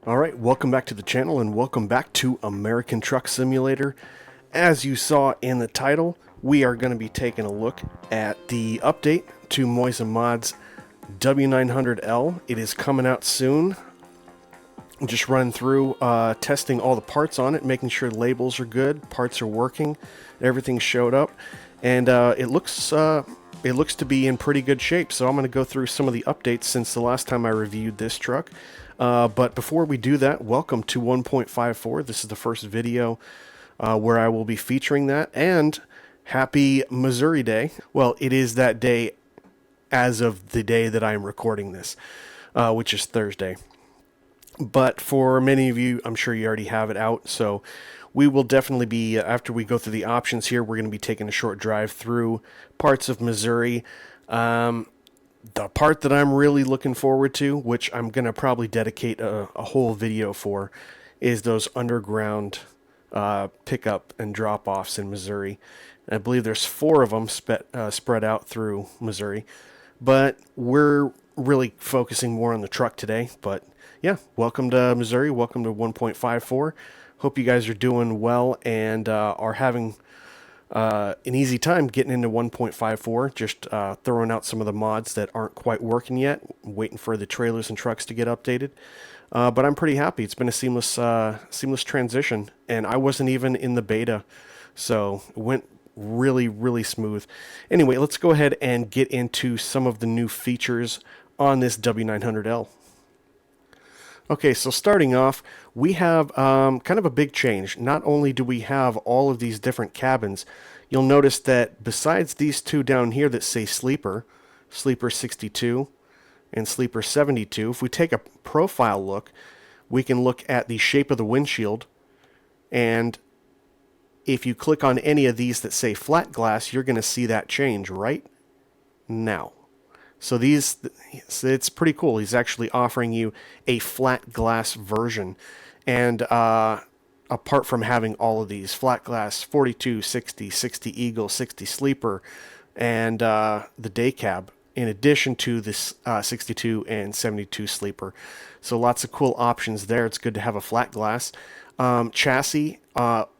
Alright, welcome back to the channel and welcome back to American Truck Simulator. As you saw in the title, we are going to be taking a look at the update to Moiza Mods W900L. It is coming out soon. I'm just running through, testing all the parts on it, making sure labels are good, parts are working, everything showed up, and it looks to be in pretty good shape. So I'm going to go through some of the updates since the last time I reviewed this truck. But before we do that, welcome to 1.54. This is the first video where I will be featuring that, and happy Missouri Day. Well, it is that day as of the day that I am recording this, which is Thursday. But for many of you, I'm sure you already have it out, so we will definitely be, after we go through the options here, we're going to be taking a short drive through parts of Missouri. The part that I'm really looking forward to, which I'm going to probably dedicate a whole video for, is those underground pickup and drop-offs in Missouri. I believe there's 4 of them spread out through Missouri, but we're really focusing more on the truck today. But yeah, welcome to Missouri, welcome to 1.54. Hope you guys are doing well and are having an easy time getting into 1.54, just throwing out some of the mods that aren't quite working yet, waiting for the trailers and trucks to get updated. But I'm pretty happy. It's been a seamless transition, and I wasn't even in the beta, so it went really smooth. Anyway, let's go ahead and get into some of the new features on this W900L. Okay, so starting off, we have kind of a big change. Not only do we have all of these different cabins, you'll notice that besides these 2 down here that say Sleeper, Sleeper 62 and Sleeper 72, if we take a profile look, we can look at the shape of the windshield, and if you click on any of these that say flat glass, you're going to see that change right now. So it's pretty cool. He's actually offering you a flat glass version. And apart from having all of these, flat glass, 42, 60, 60 Eagle, 60 Sleeper, and the day cab, in addition to this 62 and 72 Sleeper. So lots of cool options there. It's good to have a flat glass. Chassis,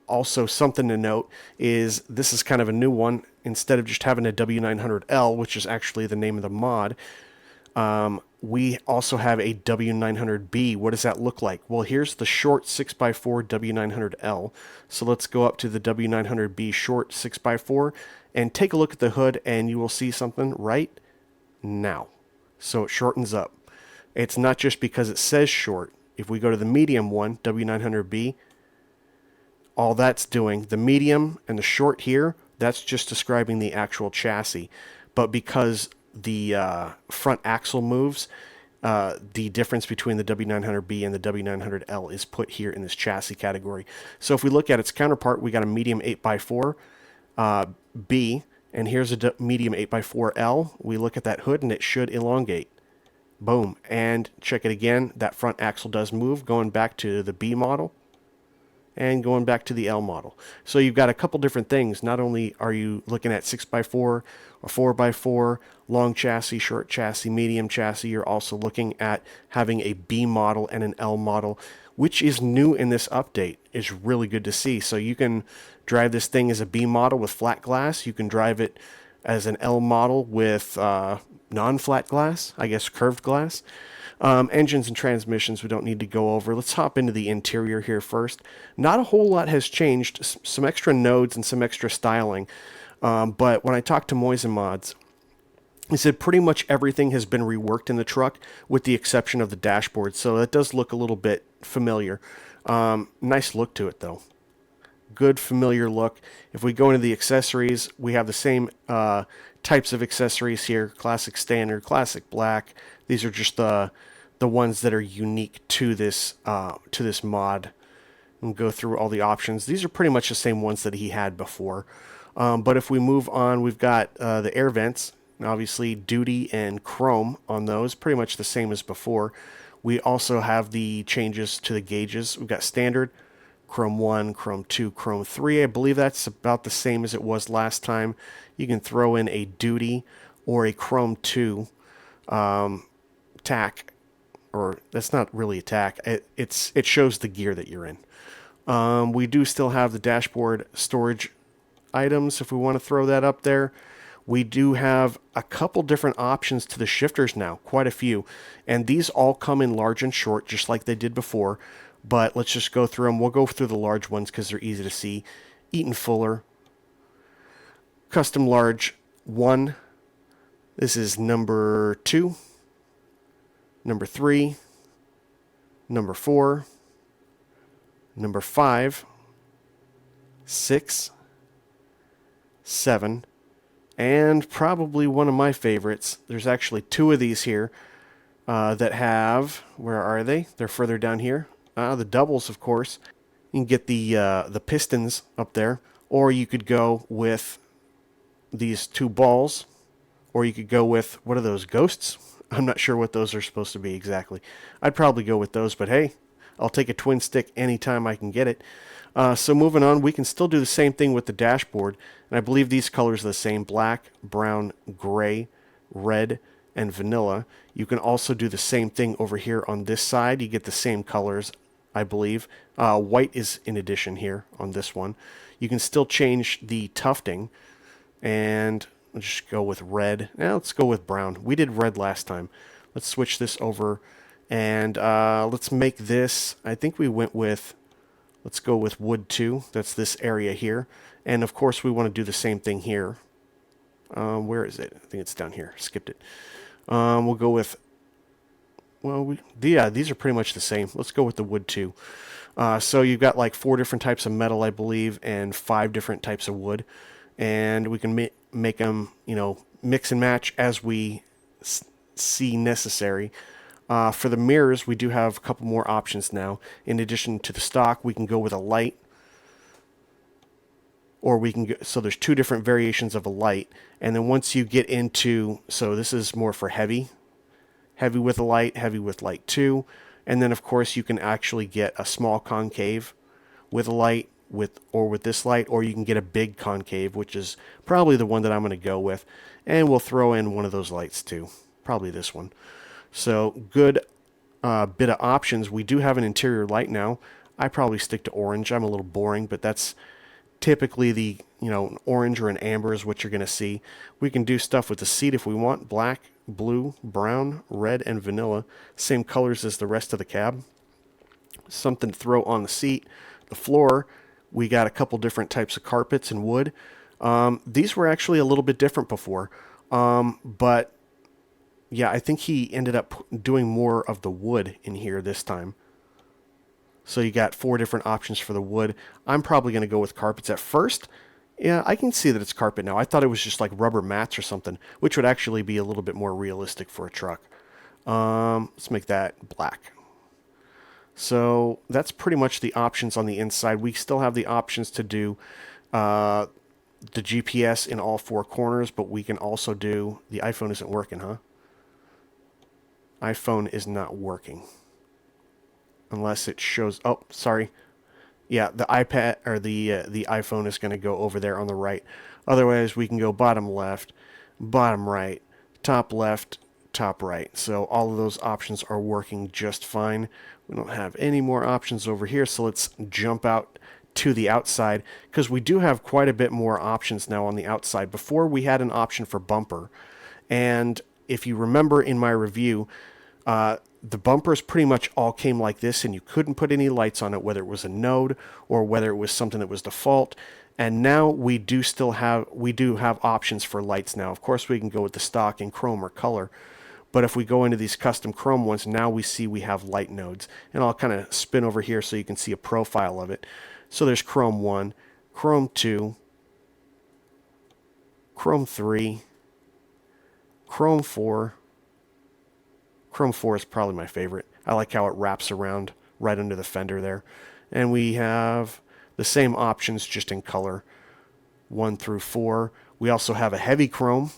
also something to note is this is kind of a new one. Instead of just having a W900L, which is actually the name of the mod, we also have a W900B. What does that look like? Well, here's the short 6x4 W900L. So let's go up to the W900B short 6x4 and take a look at the hood, and you will see something right now. So it shortens up. It's not just because it says short. If we go to the medium one, W900B, all that's doing, the medium and the short here, that's just describing the actual chassis. But because the front axle moves, the difference between the W900B and the W900L is put here in this chassis category. So if we look at its counterpart, we got a medium 8x4 B, and here's a medium 8x4L. We look at that hood and it should elongate. Boom. And check it again, that front axle does move, going back to the B model and going back to the L model. So you've got a couple different things. Not only are you looking at 6x4 or 4x4, long chassis, short chassis, medium chassis, you're also looking at having a B model and an L model, which is new in this update. Is really good to see. So you can drive this thing as a B model with flat glass. You can drive it as an L model with non-flat glass, I guess curved glass. Engines and transmissions we don't need to go over. Let's hop into the interior here first. Not a whole lot has changed. Some extra nodes and some extra styling. But when I talked to Moiza Mods, he said pretty much everything has been reworked in the truck with the exception of the dashboard. So that does look a little bit familiar. Nice look to it though. Good familiar look. If we go into the accessories, we have the same types of accessories here. Classic standard, classic black. These are just the ones that are unique to this mod. And go through all the options. These are pretty much the same ones that he had before. But if we move on, we've got the air vents. Obviously, duty and chrome on those, pretty much the same as before. We also have the changes to the gauges. We've got standard, chrome 1, chrome 2, chrome 3. I believe that's about the same as it was last time. You can throw in a duty or a chrome 2 tack or that's not really attack. It shows the gear that you're in. We do still have the dashboard storage items if we want to throw that up there. We do have a couple different options to the shifters now, quite a few. And these all come in large and short, just like they did before. But let's just go through them. We'll go through the large ones because they're easy to see. Eaton Fuller, Custom Large 1. This is number 2, number 3, number 4, number 5, 6, 7, and probably one of my favorites. There's actually 2 of these here that have, where are they? They're further down here. The doubles, of course. You can get the pistons up there, or you could go with these 2 balls, or you could go with, what are those, ghosts? I'm not sure what those are supposed to be exactly. I'd probably go with those, but hey, I'll take a twin stick anytime I can get it. So moving on, we can still do the same thing with the dashboard. And I believe these colors are the same: black, brown, gray, red, and vanilla. You can also do the same thing over here on this side. You get the same colors, I believe. White is in addition here on this one. You can still change the tufting, and let's just go with red. Now let's go with brown. We did red last time. Let's switch this over, and let's make this, I think we went with, let's go with wood 2. That's this area here. And of course we want to do the same thing here. Where is it? I think it's down here. Skipped it. We'll go with, well, yeah, these are pretty much the same. Let's go with the wood 2. So you've got like 4 different types of metal, I believe, and 5 different types of wood. And we can make them, you know, mix and match as we see necessary. For the mirrors, we do have a couple more options now. In addition to the stock, we can go with a light, or we can go, so there's 2 different variations of a light. And then once you get into, so this is more for heavy with a light, heavy with light 2. And then of course you can actually get a small concave with a light, with this light, or you can get a big concave, which is probably the one that I'm going to go with. And we'll throw in one of those lights too, probably this one. So good bit of options. We do have an interior light now. I probably stick to orange. I'm a little boring, but that's typically the, you know, an orange or an amber is what you're going to see. We can do stuff with the seat if we want: black, blue, brown, red, and vanilla. Same colors as the rest of the cab. Something to throw on the seat. The floor, we got a couple different types of carpets and wood. These were actually a little bit different before, but yeah, I think he ended up doing more of the wood in here this time. So you got 4 different options for the wood. I'm probably going to go with carpets at first. Yeah, I can see that it's carpet now. I thought it was just like rubber mats or something, which would actually be a little bit more realistic for a truck. Let's make that black. So that's pretty much the options on the inside. We still have the options to do the GPS in all 4 corners, but we can also do, the iPhone isn't working, huh? iPhone is not working. Unless it shows, oh, sorry. Yeah, the iPad, or the iPhone is going to go over there on the right. Otherwise, we can go bottom left, bottom right, top left, top right. So all of those options are working just fine. We don't have any more options over here, so let's jump out to the outside, because we do have quite a bit more options now on the outside. Before, we had an option for bumper, and if you remember in my review, the bumpers pretty much all came like this, and you couldn't put any lights on it, whether it was a node or whether it was something that was default. And now we do have options for lights now. Of course, we can go with the stock in chrome or color, but if we go into these custom chrome ones, now we see we have light nodes. And I'll kind of spin over here so you can see a profile of it. So there's chrome 1, chrome 2, chrome 3, chrome 4. Chrome 4 is probably my favorite. I like how it wraps around right under the fender there. And we have the same options, just in color, 1 through 4. We also have a heavy chrome.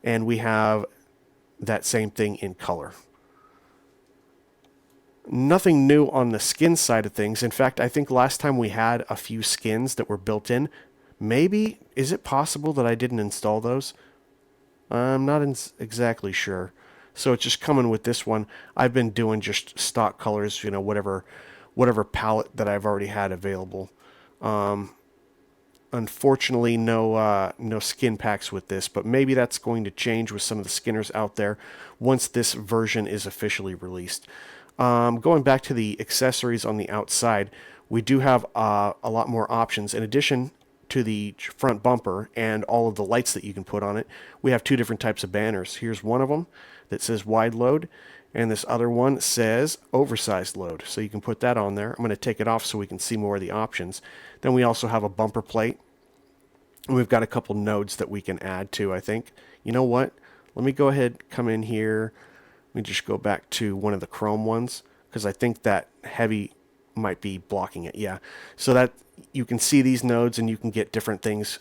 And we have that same thing in color. Nothing new on the skin side of things. In fact, I think last time we had a few skins that were built in. Maybe, is it possible that I didn't install those? I'm not exactly sure. So it's just coming with this one. I've been doing just stock colors, you know, whatever palette that I've already had available. Unfortunately, no skin packs with this, but maybe that's going to change with some of the skinners out there once this version is officially released. Going back to the accessories on the outside, we do have a lot more options. In addition to the front bumper and all of the lights that you can put on it, we have two different types of banners. Here's one of them that says wide load, and this other one says oversized load. So you can put that on there. I'm going to take it off so we can see more of the options. Then we also have a bumper plate. And we've got a couple nodes that we can add to, I think. You know what? Let me go ahead, come in here. Let me just go back to one of the chrome ones, because I think that heavy might be blocking it. Yeah. So that you can see these nodes and you can get different things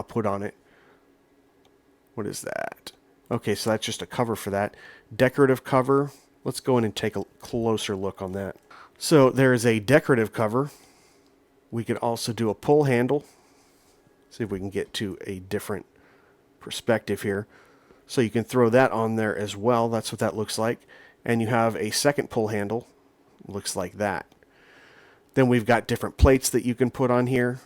put on it. What is that? Okay, so that's just a cover for that. Decorative cover. Let's go in and take a closer look on that. So there is a decorative cover. We could also do a pull handle. See if we can get to a different perspective here. So you can throw that on there as well. That's what that looks like. And you have a second pull handle. Looks like that. Then we've got different plates that you can put on here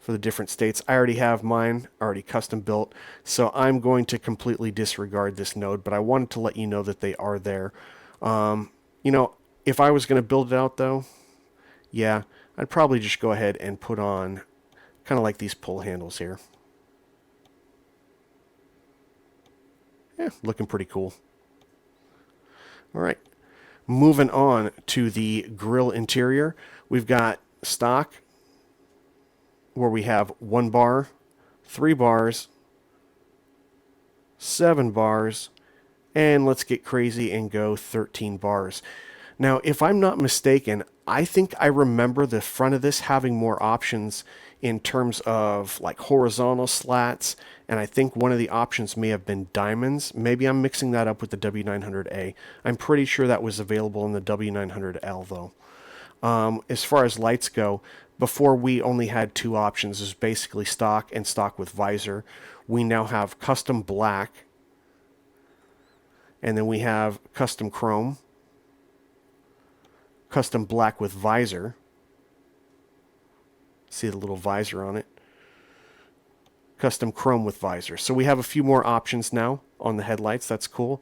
for the different states. I already have mine already custom built, so I'm going to completely disregard this node, but I wanted to let you know that they are there. You know, if I was going to build it out though, yeah, I'd probably just go ahead and put on kind of like these pull handles here. Yeah, looking pretty cool. All right, moving on to the grille interior. We've got stock, where we have 1 bar, 3 bars, 7 bars, and let's get crazy and go 13 bars. Now, if I'm not mistaken, I think I remember the front of this having more options in terms of like horizontal slats, and I think one of the options may have been diamonds. Maybe I'm mixing that up with the W900A. I'm pretty sure that was available in the W900L though. As far as lights go, before we only had 2 options. It was basically stock and stock with visor. We now have custom black, and then we have custom chrome, custom black with visor. See the little visor on it. Custom chrome with visor. So we have a few more options now on the headlights. That's cool.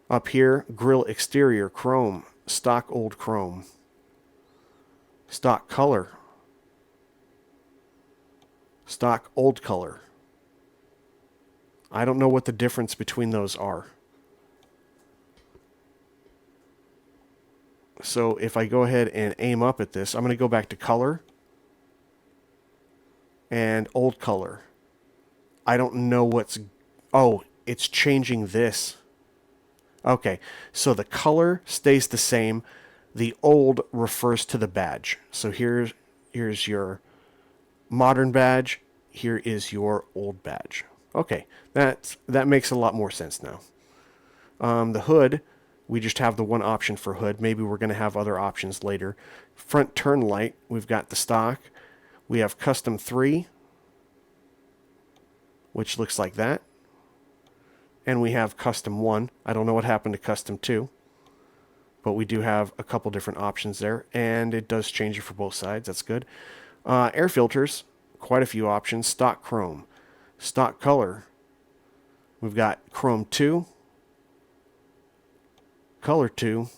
Up here, grille exterior chrome, stock old chrome, stock color, stock old color. I don't know what the difference between those are. So if I go ahead and aim up at this, I'm going to go back to color and old color. I don't know what's... Oh, it's changing this. Okay, so the color stays the same. The old refers to the badge. So here's your modern badge. Here is your old badge. Okay, that makes a lot more sense now. The hood, we just have the one option for hood. Maybe we're going to have other options later. Front turn light, we've got the stock. We have custom 3, which looks like that. And we have custom 1. I don't know what happened to custom 2. But we do have a couple different options there. And it does change it for both sides. That's good. Air filters, quite a few options. Stock chrome. Stock color. We've got chrome 2. Color 2.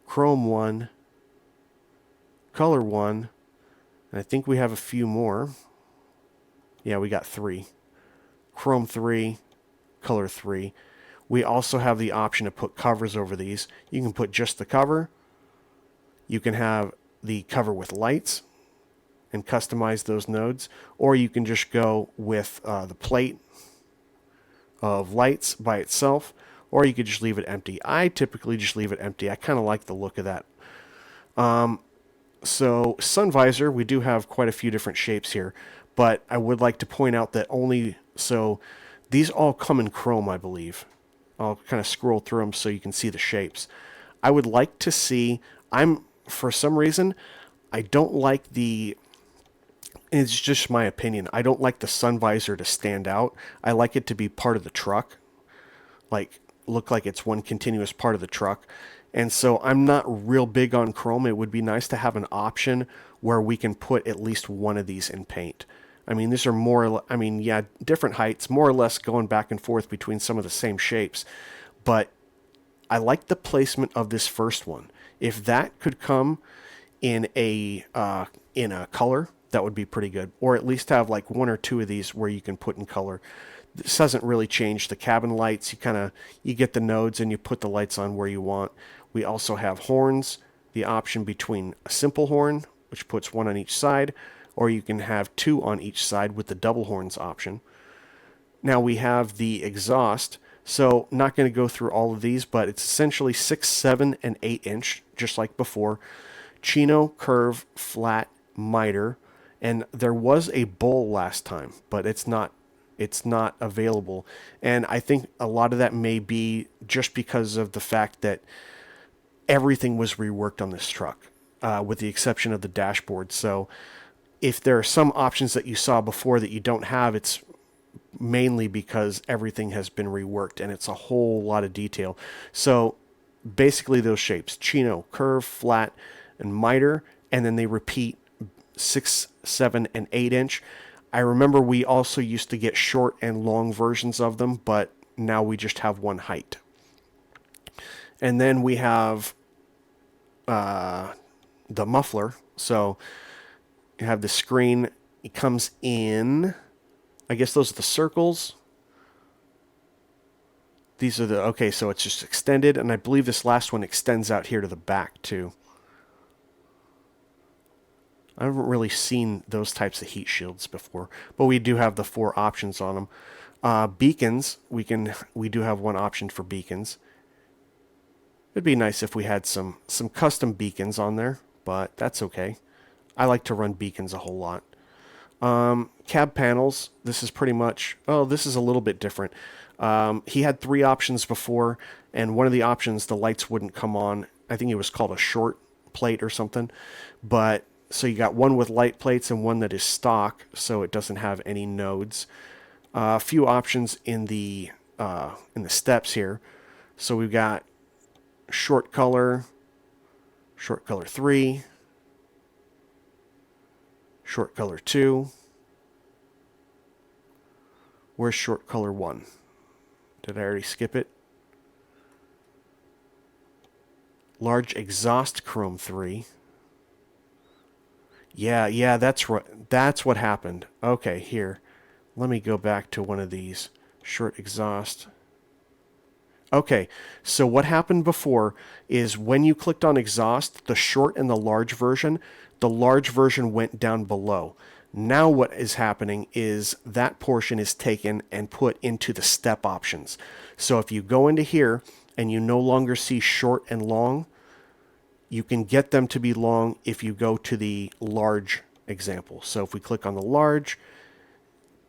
Chrome 1. Color 1. And I think we have a few more. Yeah, we got 3. Chrome 3, color 3. We also have the option to put covers over these. You can put just the cover. You can have the cover with lights and customize those nodes. Or you can just go with the plate of lights by itself. Or you could just leave it empty. I typically just leave it empty. I kind of like the look of that. So sun visor, we do have quite a few different shapes here. But I would like to point out that so these all come in chrome, I believe. I'll kind of scroll through them so you can see the shapes. I would like to see, for some reason, I don't like the it's just my opinion. I don't like the sun visor to stand out. I like it to be part of the truck, like look like it's one continuous part of the truck. And so I'm not real big on chrome. It would be nice to have an option where we can put at least one of these in paint. I mean, these are more, I mean, yeah, different heights, more or less going back and forth between some of the same shapes. But I like the placement of this first one. If that could come in a color, that would be pretty good. Or at least have like one or two of these where you can put in color. This hasn't really changed the cabin lights. You get the nodes and you put the lights on where you want. We also have horns, the option between a simple horn, which puts one on each side, or you can have two on each side with the double horns option. Now we have the exhaust. So not going to go through all of these, but it's essentially 6, 7, and 8 inch, just like before. Chino, curve, flat, miter, and there was a bowl last time, but it's not available. And I think a lot of that may be just because of the fact that everything was reworked on this truck, with the exception of the dashboard. So if there are some options that you saw before that you don't have, it's mainly because everything has been reworked and it's a whole lot of detail. So basically those shapes: chino, curve, flat, and miter, and then they repeat 6, 7, and 8 inch. I remember we also used to get short and long versions of them, but now we just have one height. And then we have the muffler. So you have the screen. It comes in, I guess those are the circles. These are the, okay, so it's just extended, and I believe this last one extends out here to the back too. I haven't really seen those types of heat shields before, but we do have the 4 options on them. Beacons, we do have one option for beacons. It'd be nice if we had some custom beacons on there, but that's okay. I like to run beacons a whole lot. Cab panels, this is pretty much, oh, this is a little bit different. He had 3 options before, and one of the options, the lights wouldn't come on. I think it was called a short plate or something. But so you got one with light plates and one that is stock, so it doesn't have any nodes. A few options in the steps here. So we've got short color 3, short color 2. Where's short color 1? Did I already skip it? Large exhaust chrome 3. Yeah, that's what happened. Okay, here. Let me go back to one of these. Short exhaust. Okay, so what happened before is when you clicked on exhaust, the short and the large version went down below. Now what is happening is that portion is taken and put into the step options. So if you go into here and you no longer see short and long, you can get them to be long if you go to the large example. So if we click on the large,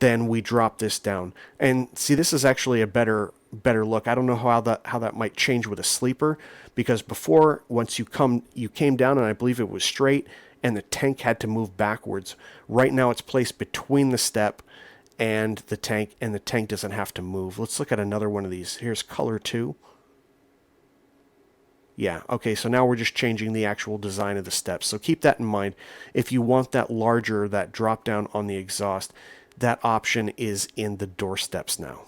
then we drop this down. And see, this is actually a better look. I don't know how that might change with a sleeper, because before, once you came down, and I believe it was straight, and the tank had to move backwards. Right now it's placed between the step and the tank doesn't have to move. Let's look at another one of these. Here's color 2. Yeah, okay, so now we're just changing the actual design of the steps. So keep that in mind. If you want that larger, that drop down on the exhaust, that option is in the door steps now.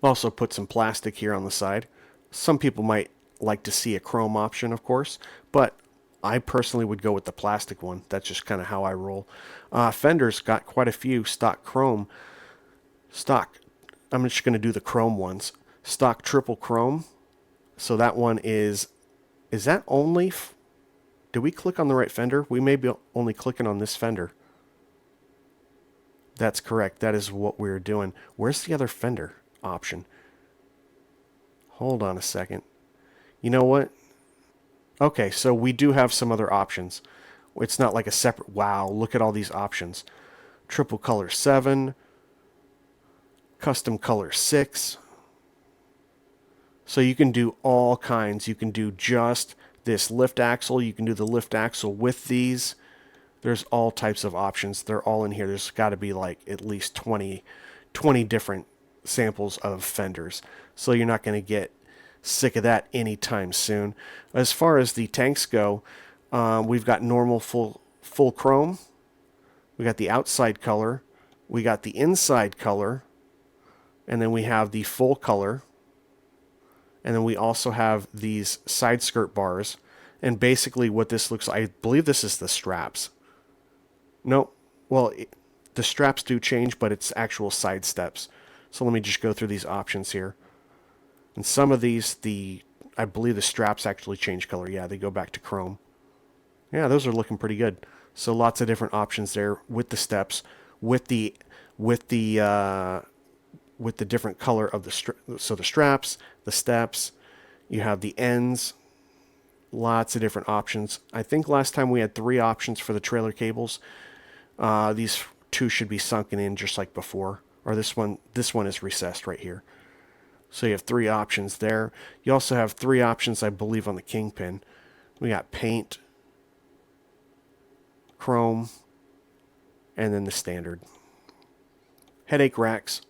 We'll also put some plastic here on the side. Some people might like to see a chrome option, of course, but I personally would go with the plastic one. That's just kind of how I roll. Fenders got quite a few stock chrome. Stock, I'm just going to do the chrome ones. Stock triple chrome. So that one is that only, did we click on the right fender? We may be only clicking on this fender. That's correct. That is what we're doing. Where's the other fender option? Hold on a second. You know what? Okay, so we do have some other options. It's not like a separate, wow, look at all these options. Triple color 7, custom color 6. So you can do all kinds. You can do just this lift axle. You can do the lift axle with these. There's all types of options. They're all in here. There's got to be like at least 20 different samples of fenders. So you're not going to get sick of that anytime soon. As far as the tanks go, we've got normal full chrome. We got the outside color. We got the inside color. And then we have the full color. And then we also have these side skirt bars. And basically what this looks like, I believe this is the straps. No, well, the straps do change, but it's actual side steps. So let me just go through these options here. And some of these, I believe the straps actually change color. Yeah, they go back to chrome. Yeah, those are looking pretty good. So lots of different options there with the steps, with the different color of the straps, the steps. You have the ends. Lots of different options. I think last time we had 3 options for the trailer cables. These 2 should be sunken in just like before. Or this one is recessed right here. So you have 3 options there. You also have 3 options, I believe, on the kingpin. We got paint, chrome, and then the standard. Headache racks.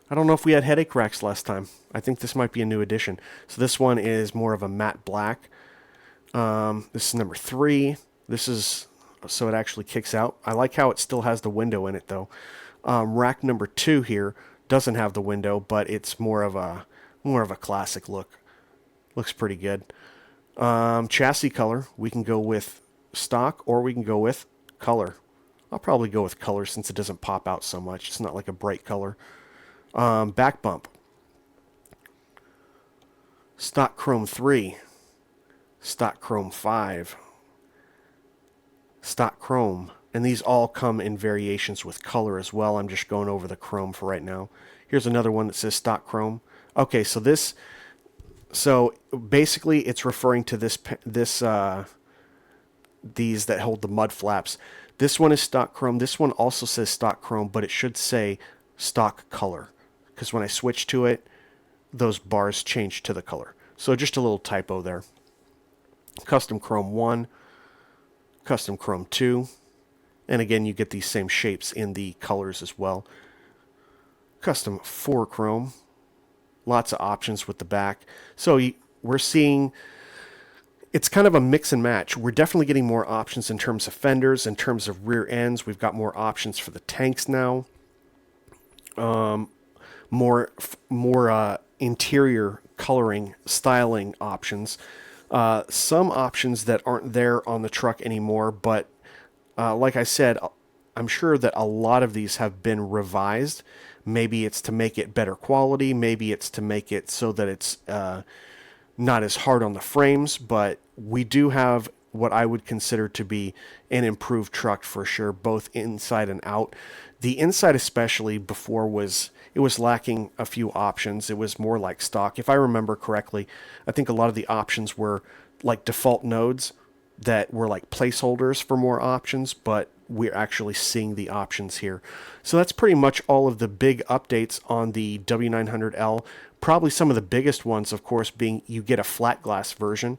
I don't know if we had headache racks last time. I think this might be a new addition. So this one is more of a matte black. This is number 3. This is, so it actually kicks out. I like how it still has the window in it though. Rack number 2 here doesn't have the window, but it's more of a classic look. Looks pretty good. Chassis color, we can go with stock or we can go with color. I'll probably go with color since it doesn't pop out so much. It's not like a bright color. Back bump. Stock chrome 3. Stock chrome 5. Stock chrome. And these all come in variations with color as well. I'm just going over the chrome for right now. Here's another one that says stock chrome. Okay, so basically it's referring to these that hold the mud flaps. This one is stock chrome. This one also says stock chrome, but it should say stock color, because when I switch to it, those bars change to the color. So just a little typo there. Custom chrome 1, custom chrome 2, and again you get these same shapes in the colors as well. Custom 4 chrome, lots of options with the back. So we're seeing it's kind of a mix and match. We're definitely getting more options in terms of fenders, in terms of rear ends. We've got more options for the tanks now. More interior coloring, styling options. Some options that aren't there on the truck anymore, but like I said, I'm sure that a lot of these have been revised. Maybe it's to make it better quality. Maybe it's to make it so that it's not as hard on the frames, but we do have what I would consider to be an improved truck for sure, both inside and out. The inside especially before was lacking a few options. It was more like stock. If I remember correctly, I think a lot of the options were like default nodes that were like placeholders for more options, but we're actually seeing the options here. So that's pretty much all of the big updates on the W900L. Probably some of the biggest ones, of course, being you get a flat glass version,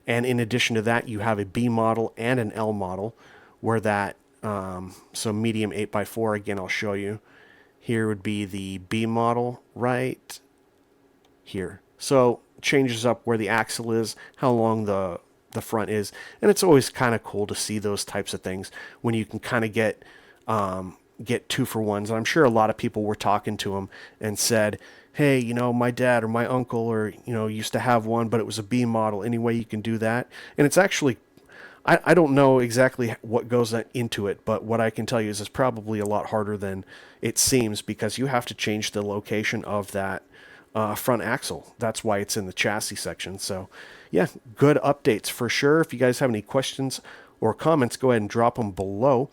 and in addition to that, you have a B model and an L model, where that, so medium 8x4, again, I'll show you. Here would be the B model right here. So changes up where the axle is, how long the front is, and it's always kind of cool to see those types of things when you can kind of get 2-for-1s. And I'm sure a lot of people were talking to him and said, hey, my dad or my uncle or used to have one, but it was a B model. Any way you can do that? And it's actually, I don't know exactly what goes into it, but what I can tell you is it's probably a lot harder than it seems, because you have to change the location of that front axle. That's why it's in the chassis section. So yeah, good updates for sure. If you guys have any questions or comments, go ahead and drop them below.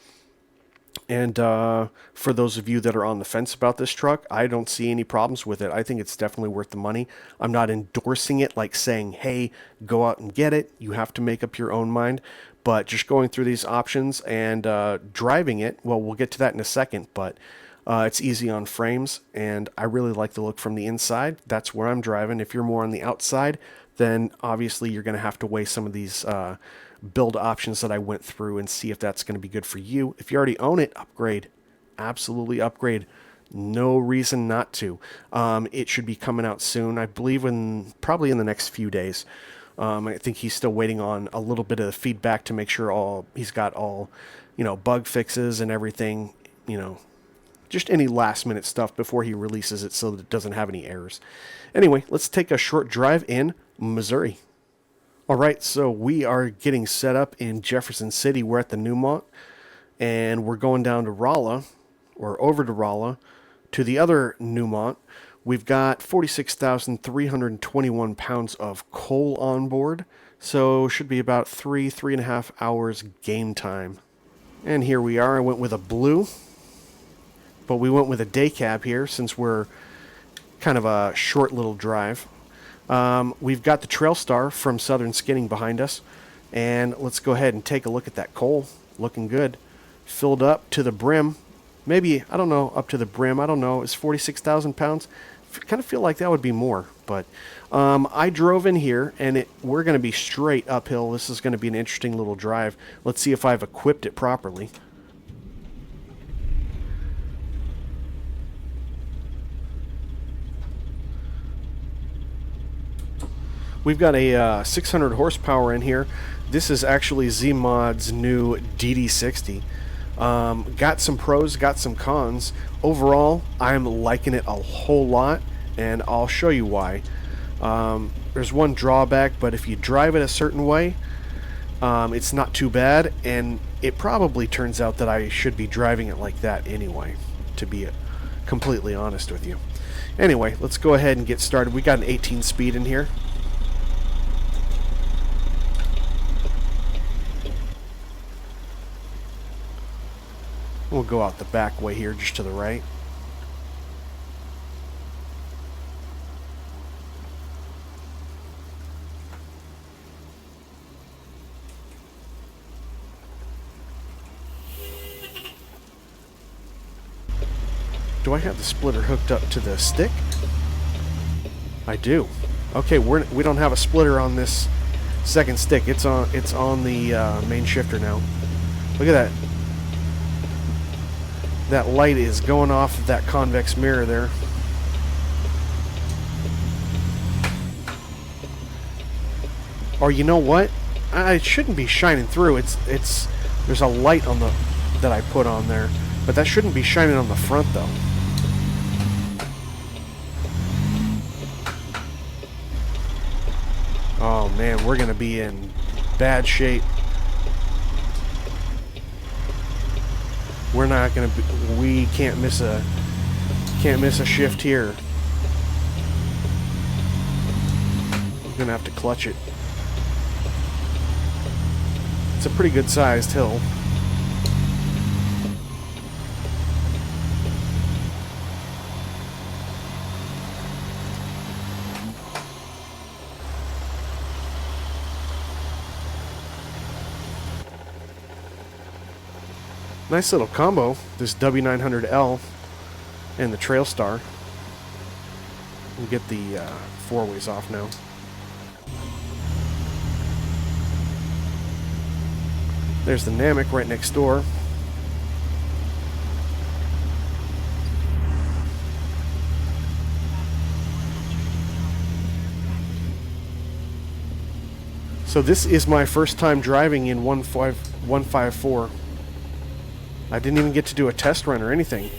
And for those of you that are on the fence about this truck, I don't see any problems with it. I think it's definitely worth the money. I'm not endorsing it, like saying, hey, go out and get it. You have to make up your own mind. But just going through these options and driving it, well, we'll get to that in a second, but it's easy on frames, and I really like the look from the inside. That's where I'm driving. If you're more on the outside, then obviously you're going to have to weigh some of these build options that I went through and see if that's going to be good for you. If you already own it, upgrade. Absolutely upgrade. No reason not to. It should be coming out soon. I believe probably in the next few days. I think he's still waiting on a little bit of feedback to make sure he's got all, bug fixes and everything, just any last minute stuff before he releases it so that it doesn't have any errors. Anyway, let's take a short drive in Missouri. All right, so we are getting set up in Jefferson City. We're at the Newmont, and we're going down to Rolla, or over to Rolla, to the other Newmont. We've got 46,321 pounds of coal on board, so should be about 3.5 hours game time. And here we are. I went with a blue, but we went with a day cab here since we're kind of a short little drive. We've got the Trail Star from Southern Skinning behind us, and let's go ahead and take a look at that coal. Looking good. Filled up to the brim. Maybe, I don't know, up to the brim. I don't know. It's 46,000 pounds. Kind of feel like that would be more, but I drove in here, and we're going to be straight uphill. This is going to be an interesting little drive. Let's see if I've equipped it properly. We've got a 600 horsepower in here. This is actually Zeemods' new DD60. Got some pros, got some cons. Overall, I'm liking it a whole lot, and I'll show you why. There's one drawback, but if you drive it a certain way, it's not too bad, and it probably turns out that I should be driving it like that anyway, to be completely honest with you. Anyway, let's go ahead and get started. We got an 18 speed in here. We'll go out the back way here, just to the right. Do I have the splitter hooked up to the stick? I do. Okay, we don't have a splitter on this second stick. It's on the main shifter now. Look at that. That light is going off of that convex mirror there. Or you know what? It shouldn't be shining through. There's a light on that I put on there, but that shouldn't be shining on the front though. Oh man, we're gonna be in bad shape. We're not gonna be, we can't miss a shift here. We're gonna have to clutch it. It's a pretty good sized hill. Nice little combo, this W900L and the Trail Star. We'll get the four-ways off now. There's the Namek right next door. So this is my first time driving in 154. I didn't even get to do a test run or anything.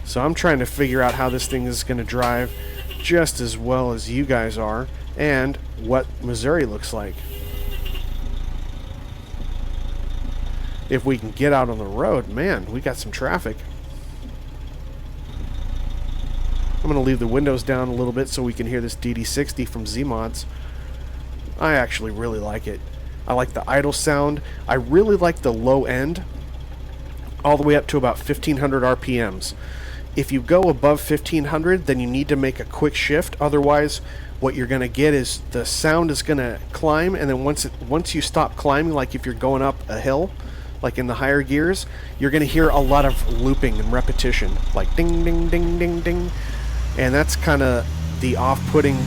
So I'm trying to figure out how this thing is going to drive just as well as you guys are, and what Missouri looks like. If we can get out on the road, man, we got some traffic. I'm going to leave the windows down a little bit so we can hear this DD60 from Zeemods. I actually really like it. I like the idle sound. I really like the low end, all the way up to about 1500 RPMs. If you go above 1500, then you need to make a quick shift. Otherwise, what you're going to get is the sound is going to climb, and then once you stop climbing, like if you're going up a hill, like in the higher gears, you're going to hear a lot of looping and repetition, like ding, ding, ding, ding, ding. And that's kind of the off-putting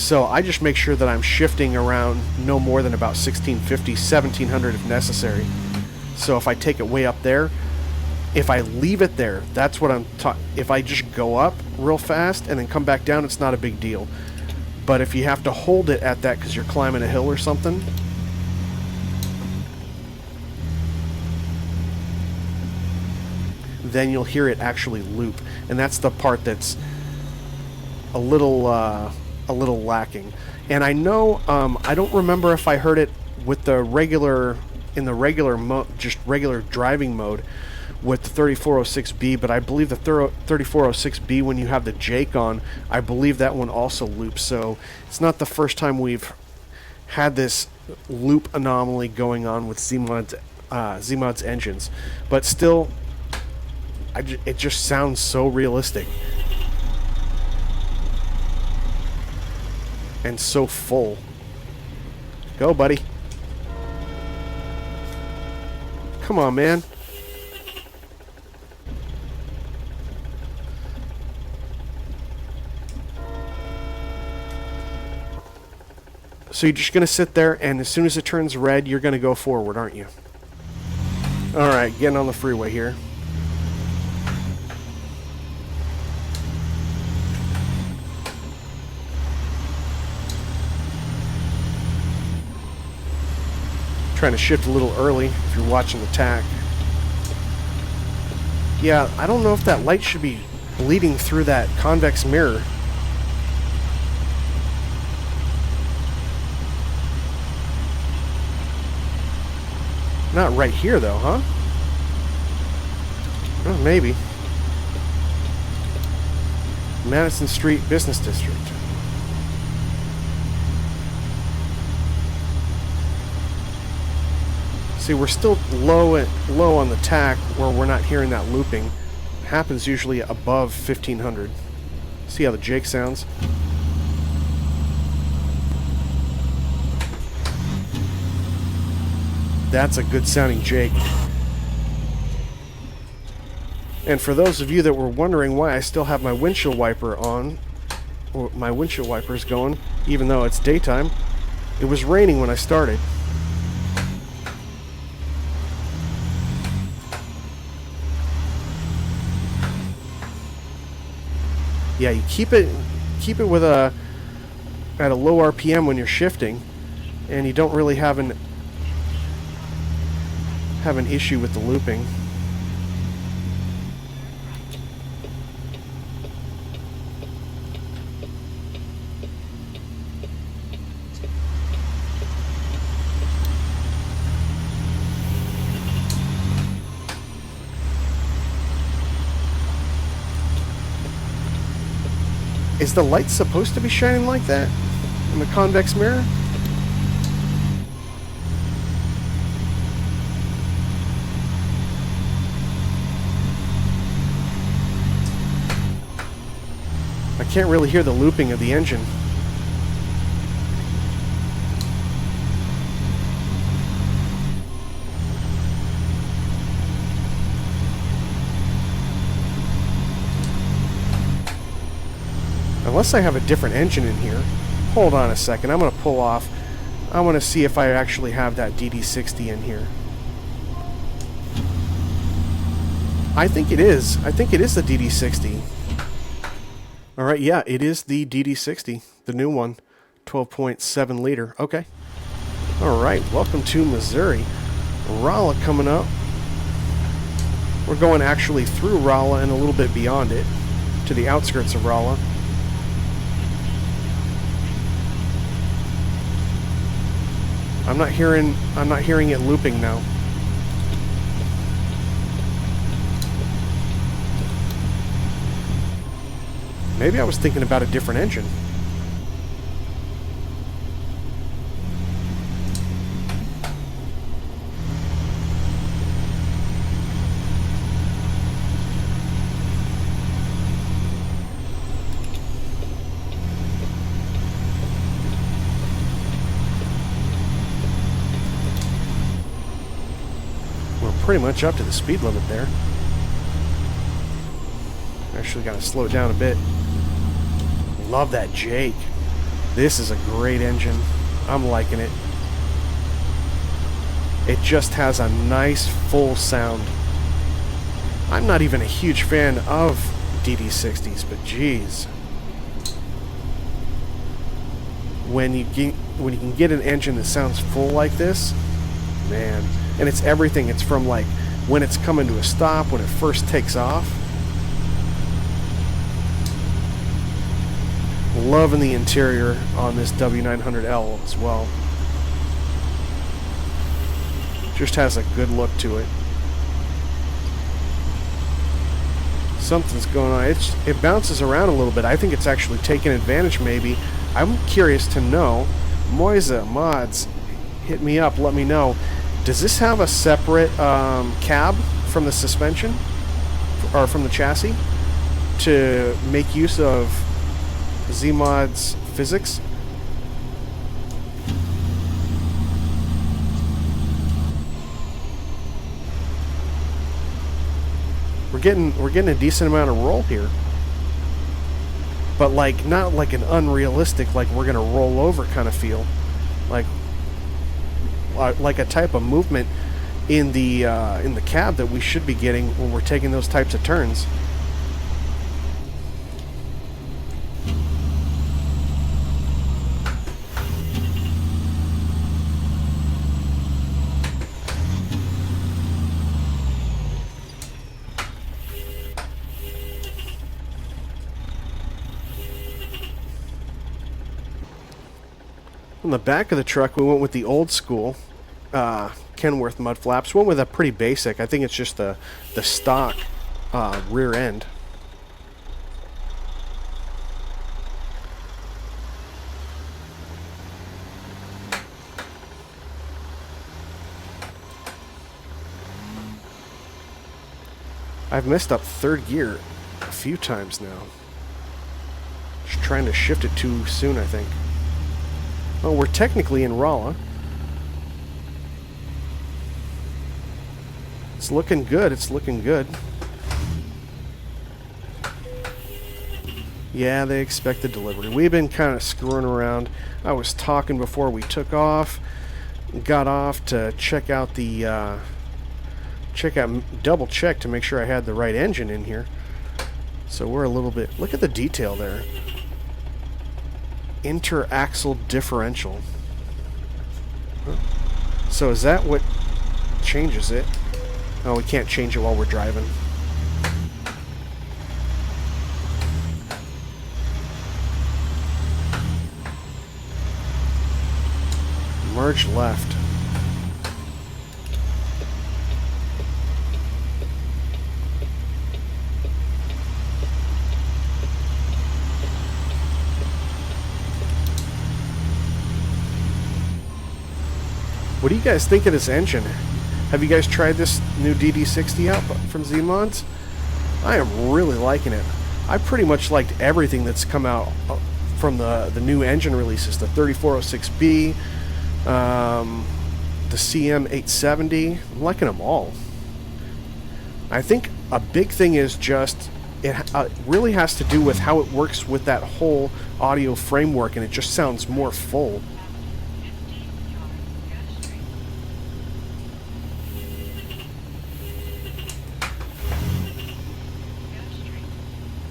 So I just make sure that I'm shifting around no more than about 1650, 1700 if necessary. So if I take it way up there, if I leave it there, that's what I'm talking. If I just go up real fast and then come back down, it's not a big deal. But if you have to hold it at that because you're climbing a hill or something, then you'll hear it actually loop, and that's the part that's a little lacking. And I know I don't remember if I heard it with the regular mode, just regular driving mode with the 3406B, but I believe the 3406B, when you have the Jake on, I believe that one also loops. So it's not the first time we've had this loop anomaly going on with Zeemods engines, but still, it just sounds so realistic and so full. Go, buddy. Come on, man. So you're just going to sit there, and as soon as it turns red, you're going to go forward, aren't you? Alright, getting on the freeway here. Trying to shift a little early if you're watching the tack. Yeah, I don't know if that light should be bleeding through that convex mirror. Not right here, though, huh? Oh, maybe. Madison Street Business District. See, we're still low on the tack where we're not hearing that looping. It happens usually above 1500. See how the Jake sounds? That's a good sounding Jake. And for those of you that were wondering why I still have my windshield wiper on, or my windshield wipers going, even though it's daytime, it was raining when I started. Yeah, you keep it with at a low RPM when you're shifting, and you don't really have an issue with the looping. Is the light supposed to be shining like that in the convex mirror? I can't really hear the looping of the engine. Unless I have a different engine in here. Hold on a second. I'm going to pull off. I want to see if I actually have that DD60 in here. I think it is. I think it is the DD60. Alright, yeah, it is the DD60. The new one. 12.7 liter. Okay. Alright, welcome to Missouri. Rolla coming up. We're going actually through Rolla and a little bit beyond it. To the outskirts of Rolla. I'm not hearing it looping now. Maybe I was thinking about a different engine. Pretty much up to the speed limit there. Actually got to slow it down a bit. Love that Jake. This is a great engine. I'm liking it. It just has a nice full sound. I'm not even a huge fan of DD60s, but geez. When you can get an engine that sounds full like this, man. And it's everything. It's from like when it's coming to a stop, when it first takes off. Loving the interior on this W900L as well. Just has a good look to it. Something's going on. It bounces around a little bit. I think it's actually taking advantage maybe. I'm curious to know. Moiza Mods, hit me up, let me know. Does this have a separate cab from the suspension? Or from the chassis? To make use of Zeemods physics? We're getting a decent amount of roll here. But like not like an unrealistic, like we're gonna roll over kind of feel. Like a type of movement in the cab that we should be getting when we're taking those types of turns. On the back of the truck, we went with the old school Kenworth mud flaps. Went with a pretty basic. I think it's just the stock rear end. I've messed up third gear a few times now. Just trying to shift it too soon, I think. Oh, we're technically in Rolla. It's looking good. It's looking good. Yeah, they expect the delivery. We've been kind of screwing around. I was talking before we took off. Got off to check out the... double check to make sure I had the right engine in here. So we're a little bit... Look at the detail there. Interaxle differential. So is that what changes it? Oh, we can't change it while we're driving. Merge left. What do you guys think of this engine? Have you guys tried this new DD60 out from Zeemods? I am really liking it. I pretty much liked everything that's come out from the new engine releases. The 3406B, the CM870. I'm liking them all. I think a big thing is just it really has to do with how it works with that whole audio framework, and it just sounds more full.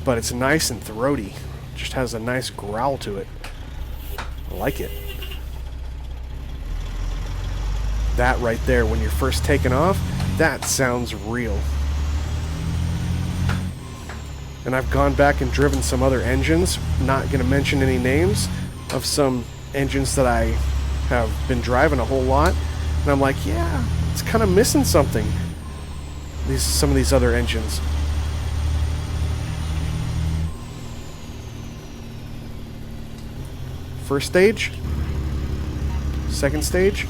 But it's nice and throaty. Just has a nice growl to it. I like it. That right there, when you're first taking off, that sounds real. And I've gone back and driven some other engines, not going to mention any names, of some engines that I have been driving a whole lot. And I'm like, yeah, it's kind of missing something. Some of these other engines. First stage, second stage.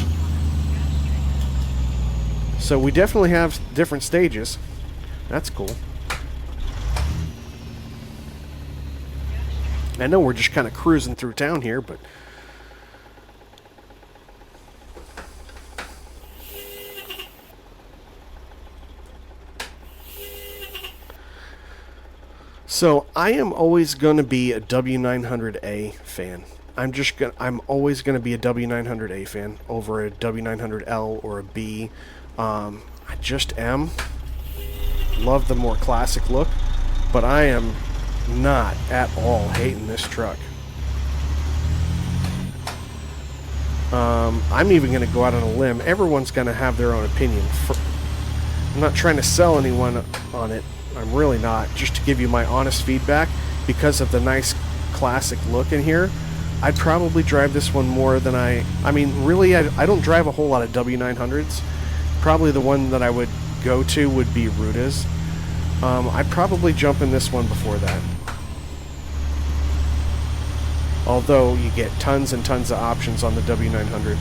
So we definitely have different stages. That's cool. I know we're just kind of cruising through town here, but so I am always going to be a W900A fan. I'm always gonna be a W900A fan over a W900L or a B. I just am. Love the more classic look, but I am not at all hating this truck. I'm even going to go out on a limb. Everyone's going to have their own opinion. I'm not trying to sell anyone on it. I'm really not. Just to give you my honest feedback, because of the nice classic look in here, I'd probably drive this one more than I mean, really, I don't drive a whole lot of W900s. Probably the one that I would go to would be Ruta's. I'd probably jump in this one before that. Although you get tons and tons of options on the W900.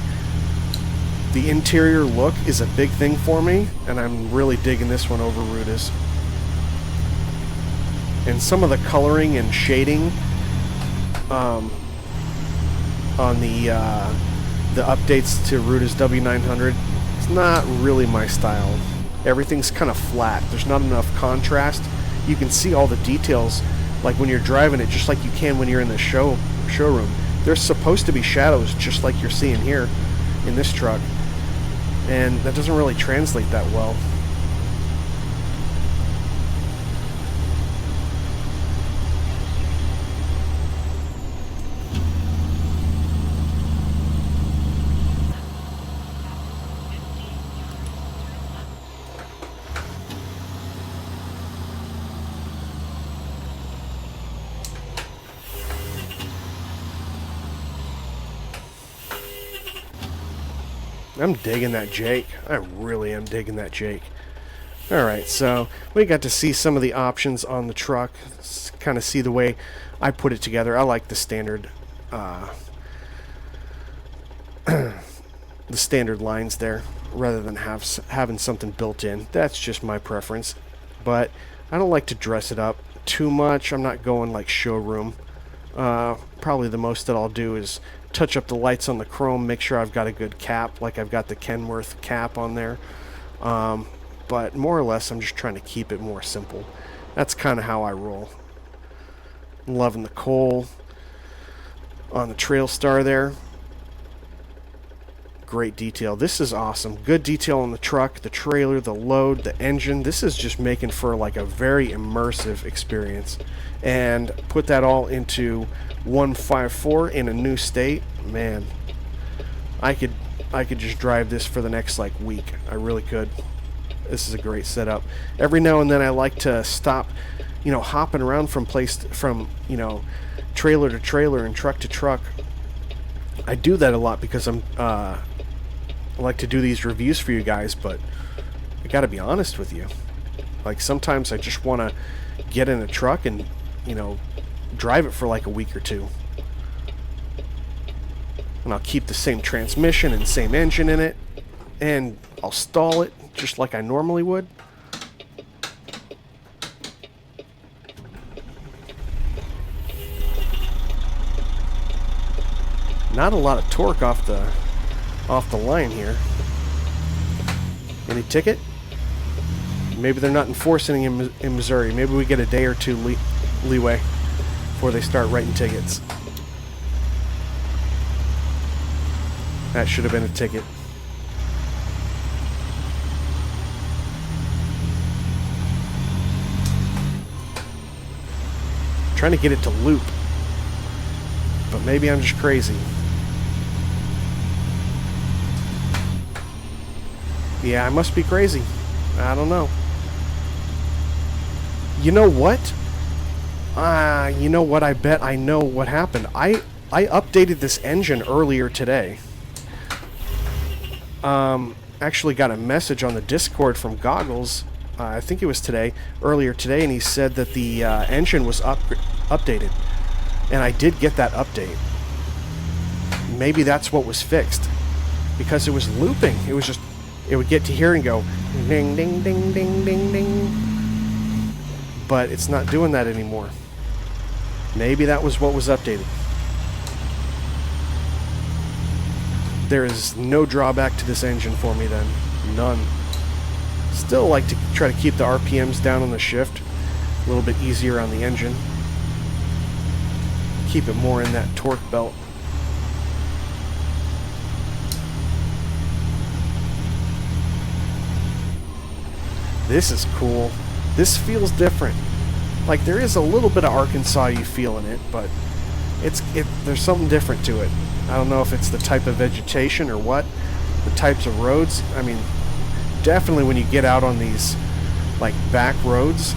The interior look is a big thing for me, and I'm really digging this one over Ruta's. And some of the coloring and shading on the updates to Ruta's W900, it's not really my style. Everything's kind of flat. There's not enough contrast. You can see all the details, like when you're driving it, just like you can when you're in the showroom. There's supposed to be shadows, just like you're seeing here in this truck, and that doesn't really translate that well. I'm digging that Jake. I really am digging that Jake. Alright, so we got to see some of the options on the truck. Kind of see the way I put it together. I like the standard the standard lines there, rather than having something built in. That's just my preference. But I don't like to dress it up too much. I'm not going like showroom. Probably the most that I'll do is touch up the lights on the chrome, make sure I've got a good cap, like I've got the Kenworth cap on there. But more or less, I'm just trying to keep it more simple. That's kind of how I roll. I'm loving the coal on the trail star there. Great detail. This is awesome. Good detail on the truck, the trailer, the load, the engine. This is just making for like a very immersive experience. And put that all into 154 in a new state. Man, I could just drive this for the next like week. I really could. This is a great setup. Every now and then I like to stop, hopping around from trailer to trailer and truck to truck. I do that a lot because I like to do these reviews for you guys, but I gotta be honest with you. Like, sometimes I just want to get in a truck and, drive it for like a week or two. And I'll keep the same transmission and same engine in it, and I'll stall it just like I normally would. Not a lot of torque off the line here. Any ticket? Maybe they're not enforcing in Missouri. Maybe we get a day or two leeway before they start writing tickets. That should have been a ticket. Trying to get it to loop, but maybe I'm just crazy. Yeah, I must be crazy. I don't know. You know what? I bet I know what happened. I updated this engine earlier today. Actually got a message on the Discord from Goggles. I think it was earlier today, and he said that the engine was updated. And I did get that update. Maybe that's what was fixed. Because it was looping. It would get to here and go ding, ding, ding, ding, ding, ding. But it's not doing that anymore. Maybe that was what was updated. There is no drawback to this engine for me then. None. Still like to try to keep the RPMs down on the shift. A little bit easier on the engine. Keep it more in that torque belt. This is cool. This feels different. Like, there is a little bit of Arkansas you feel in it, but there's something different to it. I don't know if it's the type of vegetation or what, the types of roads. I mean, definitely when you get out on these like back roads,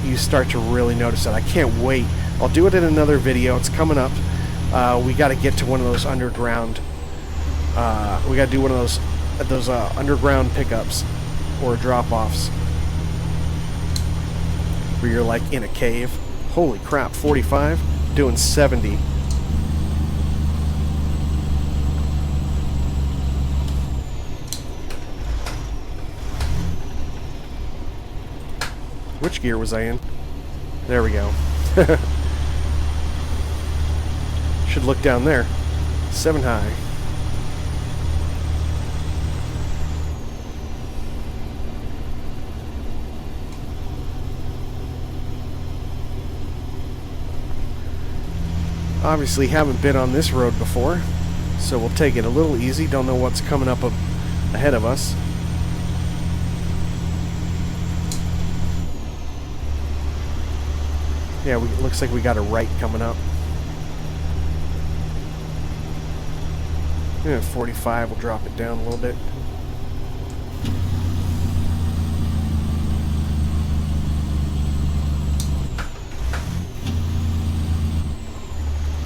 you start to really notice that. I can't wait. I'll do it in another video. It's coming up. We got to get to one of those underground. We got to do one of those underground pickups or drop-offs where you're like in a cave. Holy crap! 45, doing 70. Which gear was I in? There we go. Should look down there. 7 high. Obviously haven't been on this road before, so we'll take it a little easy. Don't know what's coming up ahead of us. Yeah, looks like we got a right coming up. Yeah, 45, we'll drop it down a little bit.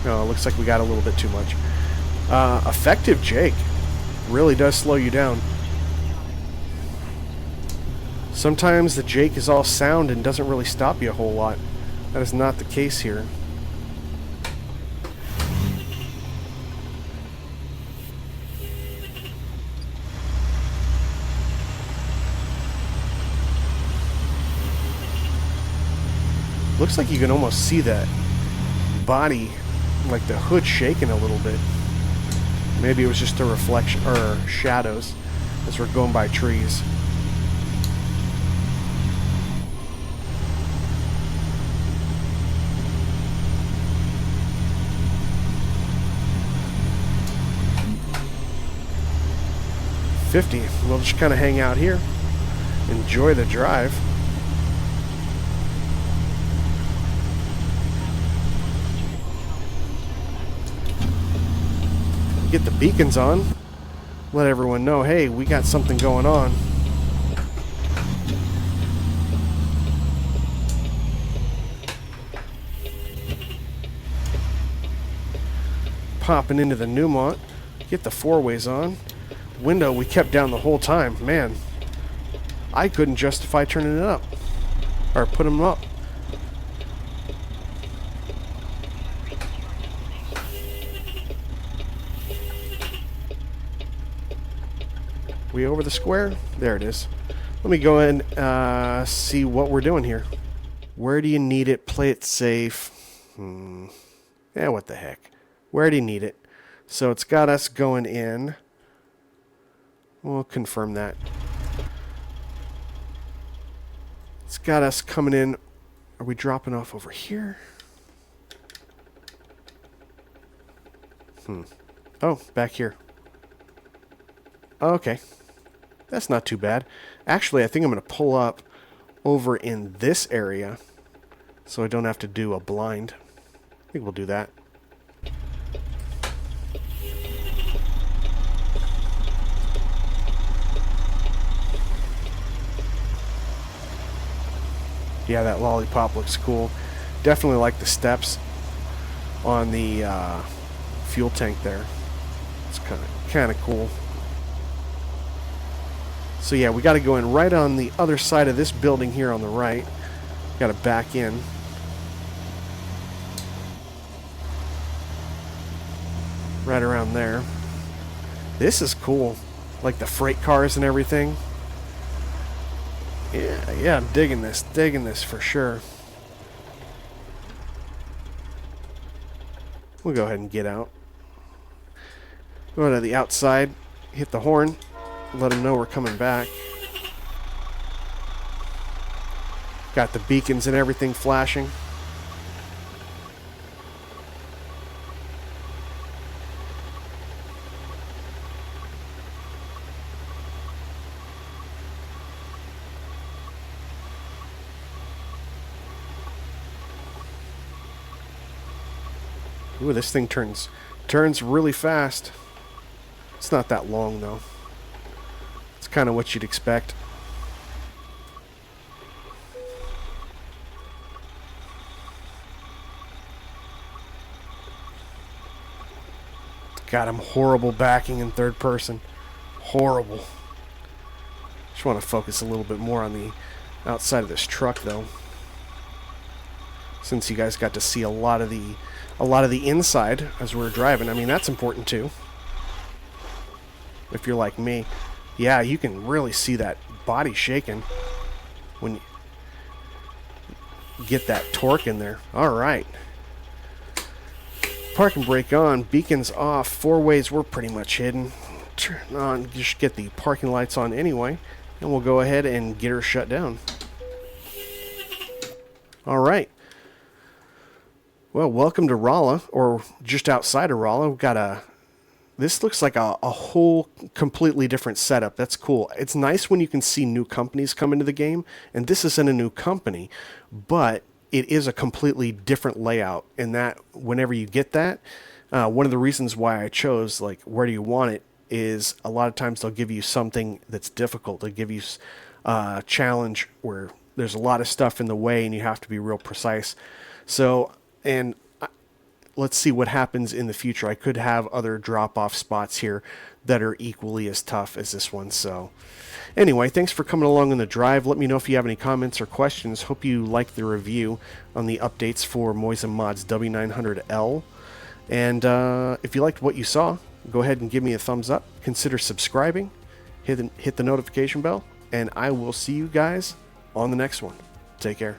Oh, looks like we got a little bit too much. Effective Jake really does slow you down. Sometimes the Jake is all sound and doesn't really stop you a whole lot. That is not the case here. Looks like you can almost see that body, like the hood shaking a little bit. Maybe it was just a reflection or shadows as we're going by trees. We'll just kind of hang out here, enjoy the drive. Get the beacons on, let everyone know, hey, we got something going on. Popping into the Newmont, get the 4-ways on. Window we kept down the whole time. Man, I couldn't justify turning it up or put them up. We over the square? There it is. Let me go and see what we're doing here. Where do you need it? Play it safe. Yeah, what the heck. Where do you need it? So it's got us going in. We'll confirm that. It's got us coming in. Are we dropping off over here? Oh, back here. Okay. That's not too bad. Actually, I think I'm going to pull up over in this area so I don't have to do a blind. I think we'll do that. Yeah, that lollipop looks cool. Definitely like the steps on the fuel tank there. It's kind of cool. So yeah, we got to go in right on the other side of this building here on the right. Got to back in. Right around there. This is cool. Like the freight cars and everything. Yeah, I'm digging this for sure. We'll go ahead and get out. Go to the outside, hit the horn, let them know we're coming back. Got the beacons and everything flashing. Ooh, this thing turns really fast. It's not that long though. It's kind of what you'd expect. God, I'm horrible backing in third person. Horrible. Just want to focus a little bit more on the outside of this truck though, since you guys got to see a lot of the inside as we were driving. I mean, that's important too. If you're like me, yeah, you can really see that body shaking when you get that torque in there. All right. Parking brake on, beacons off, four ways we're pretty much hidden. Turn on, just get the parking lights on anyway, and we'll go ahead and get her shut down. All right. Well, welcome to Rolla, or just outside of Rolla. We've got this looks like a whole completely different setup. That's cool. It's nice when you can see new companies come into the game, and this isn't a new company, but it is a completely different layout. And that whenever you get that, one of the reasons why I chose, like, where do you want it, is a lot of times they'll give you something that's difficult. They'll give you a challenge where there's a lot of stuff in the way and you have to be real precise. So, and let's see what happens in the future. I could have other drop-off spots here that are equally as tough as this one. So anyway, thanks for coming along on the drive. Let me know if you have any comments or questions. Hope you liked the review on the updates for Moiza Mods W900L. And if you liked what you saw, go ahead and give me a thumbs up. Consider subscribing. Hit the notification bell. And I will see you guys on the next one. Take care.